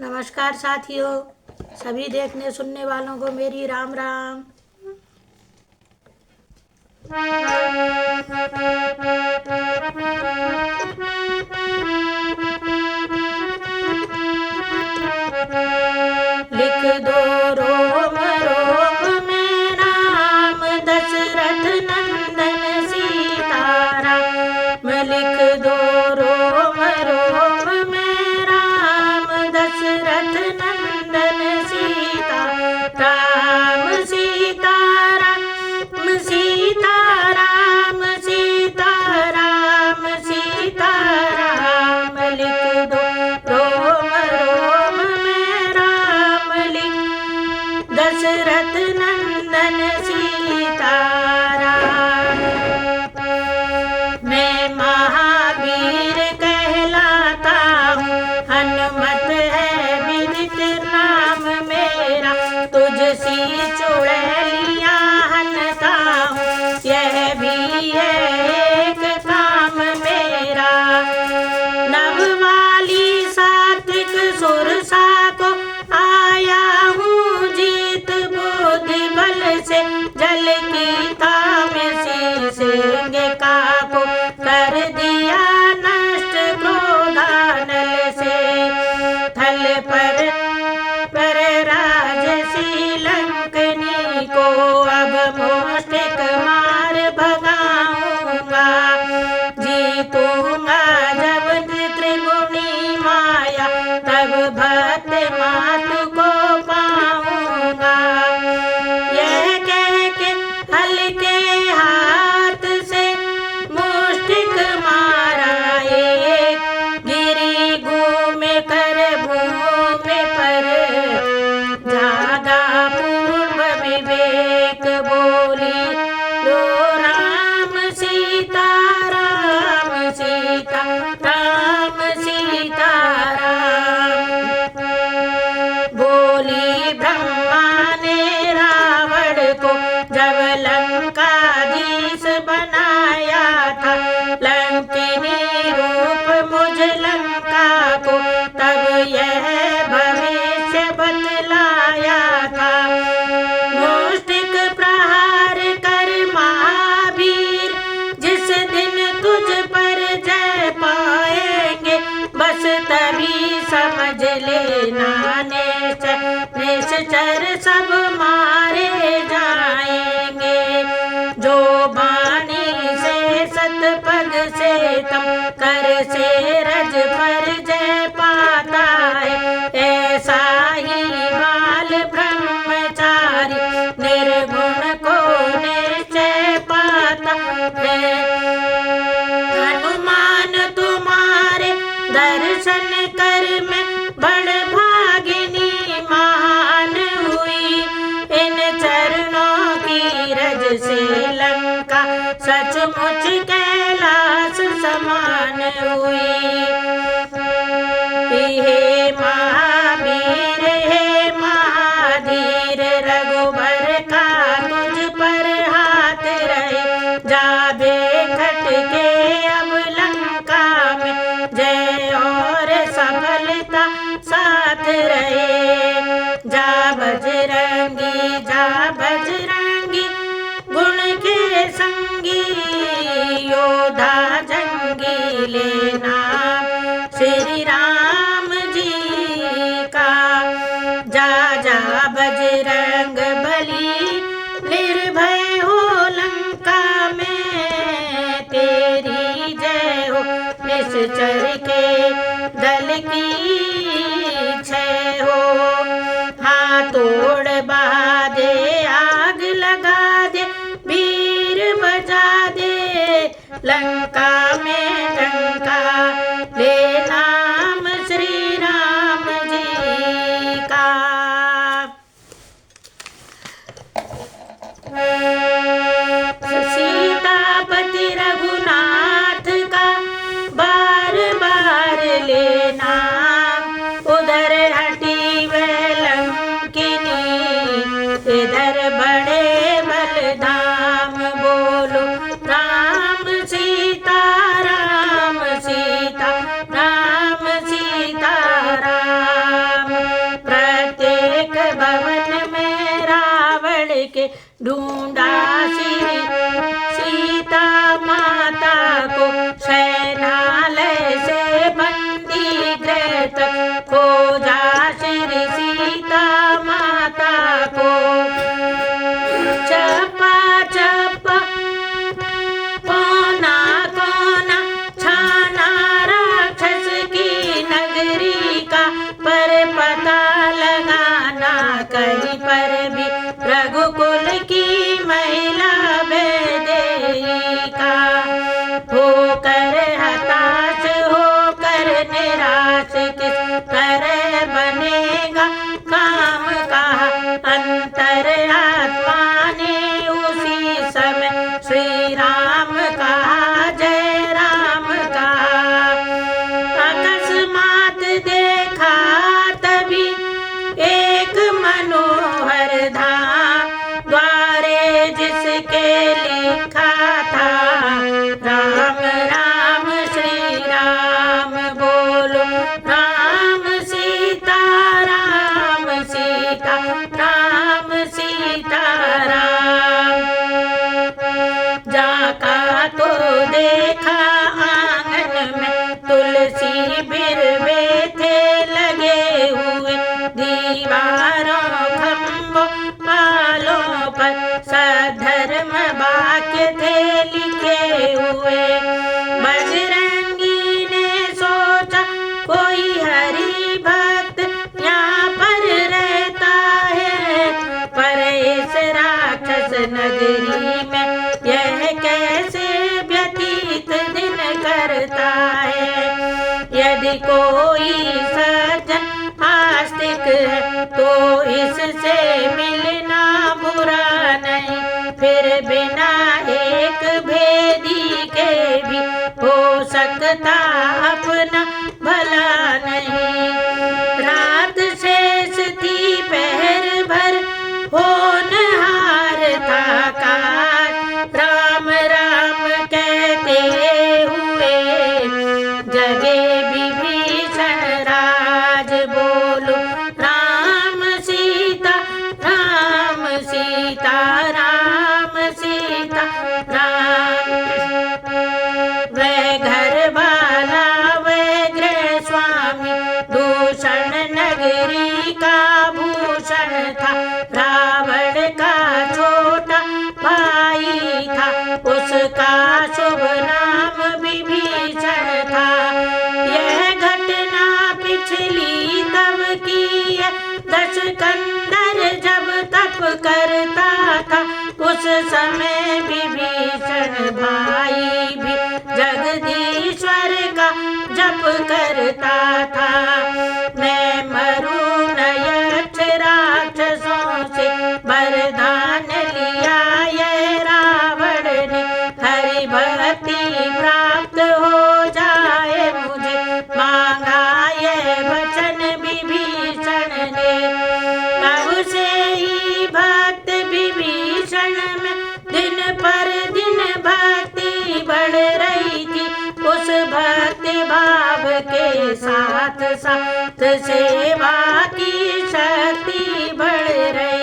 नमस्कार साथियों, सभी देखने सुनने वालों को मेरी राम राम। लिख दो रोम रोम में राम दशरथ नंदन सीताराम। लिख दो रोम रोम में राम दशरथ नंदन सीताराम। सीताराम सीताराम सीताराम सीताराम। लिख दो रोम रोम में राम लिख दशरथ नंदन सीताराम। मैं महावीर कहलाता हूँ, हनुमत है विदित नाम मेरा। तुझसी चुड़ैलियाँ हनता हूँ, यह भी है एक काम मेरा। नववाली सात्विक सुरसा को आया हूँ जीत बुद्धि बल से। जल की तामसी सिंगिका को कर दिया नष्ट क्रोधानल से। थल पर राजसी लंकनी को अब मुष्टिक मार भगाऊंगा। जीतूंगा जब त्रिगुणी माया, तब भक्त मातु को पाऊंगा। यह कह के हल्के हाथ से मुष्टिक मारा एक। गिरी घूमे कर भूमि पर, जागा पूर्व विवेक। बोली लो राम सीताराम सीताराम सीताराम। बोली ब्रह्मा ने रावण को जब लंकाधीश बनाया था। लंकिनी रूप मुझ लंका को तब यह भविष्य बतलाया था। मुष्टिक प्रहार कर महावीर, जिस दिन तुझ पर जय पाएंगे, बस तभी समझ लेना निश्चर सब मारे जाएंगे। जो बाणी से सतपग से तम कर से रज पर जय पाता है, ऐसा ही बाल ब्रह्मचारी निर्गुण को निश्चय पाता है। हनुमान तुम्हारे दर्शन कर मैं बड़ भागिनी महान हुई। इन चरणों की रज से लंका सचमुच कैलाश समान हुई। हे महावीर हे महाधीर, रघुबर का तुझ पर हाथ रहे। जाबे खटके अब लंका में, जय और सफलता साथ रहे। जा बजरंगी गुण के संगी, योधा जंगी लेना श्री राम जी का। जा बजरंग बली निर्भय हो लंका में, तेरी जय हो निश्चर के दल की क्षय हो। हाथ तोड़ बहा दे आग लगा दे, वीर बजा दे लंका में डंका। ले नाम श्री राम जी का। सीतापति रघुनाथ का बार बार लेना, उधर हटी वह लंकिनी, इधर बड़े बलधाम। बोलो राम सीता ढूंढा श्री सीता माता को, शयनालय से बंदी गृह तक खोजा श्री सीता माता को। चप्पा चप्पा कोना कोना छाना राक्षस की नगरी का, पर पता लगाना कहीं पर भी रघुकुल की महिला वैदेहिका। होकर हताश होकर निराश किस तरह बनेगा काम का, अंतर आत्मा ने उसी समय श्री राम कहा, जय राम कहा। अकस्मात देखा तभी एक मनोहर धाम, द्वारे जिसके लिखा था राम राम श्री राम। बोलो राम सीता राम सीता राम सीता राम। जाका तो देखा आंगन में तुलसी बिरवे थे लगे हुए, दीवारों खम्भों पालों पर सधर्म वाक्य थे लिखे हुए। बजरंगी ने सोचा कोई हरि भक्त यहाँ पर रहता है, पर इस राक्षस नगरी में यह कैसे व्यतीत दिन करता है। यदि कोई सज्जन आस्तिक है तो इससे मिलना बुरा नहीं, फिर बिना एक भेदी के भी हो सकता अपना भला नहीं। रात शेष थी पहर भर होनहार था काज, राम राम कहते हुए जगे विभीषण राज। बोलो राम सीता राम सीता राम सीता राम। वह घर वाला वह गृह स्वामी दूषण नगरी का भूषण था, रावण का छोटा भाई था, उसका शुभ नाम विभीषण था। यह घटना पिछली तब की है, दशकंदर जब तप करता था, उस समय विभीषण भाई भी जगदीश्वर का जप करता था। मैं मरूं न यक्ष राक्षसों से वरदान लिया यह रावण ने, हरि भक्ति प्राप्त हो जाए मुझे, मांगा यह वचन विभीषण ने। तब से ही भक्त विभीषण में दिन पर दिन भक्ति बढ़ रही थी, उस भक्ति भाव के साथ साथ सेवा की शक्ति बढ़ रही